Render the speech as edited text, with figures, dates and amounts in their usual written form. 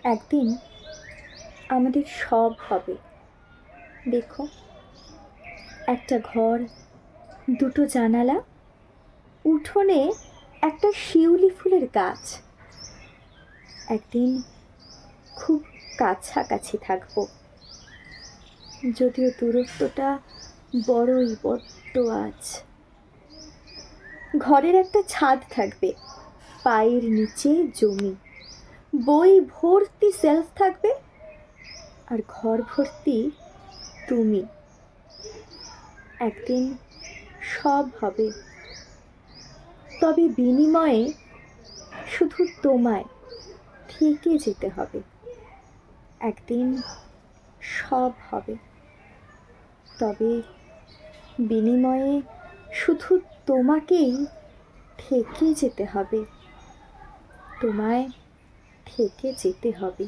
একদিন আমাদের সব হবে। দেখো, একটা ঘর, দুটো জানালা, উঠোনে একটা শিউলি ফুলের গাছ। একদিন খুব কাছাকাছি থাকবো, যদিও দূরত্বটা বড়ই বড্ড আজ। ঘরের একটা ছাদ থাকবে, পায়ের নিচে জমি, বই ভর্তি সেলফ থাকবে, আর ঘর ভর্তি তুমি। একদিন সব হবে, তবে বিনিময়ে শুধু তোমায় থেকে যেতে হবে। একদিন সব হবে, তবে বিনিময়ে শুধু তোমাকেই থেকে যেতে হবে। তোমায় থেকে যেতে হবে।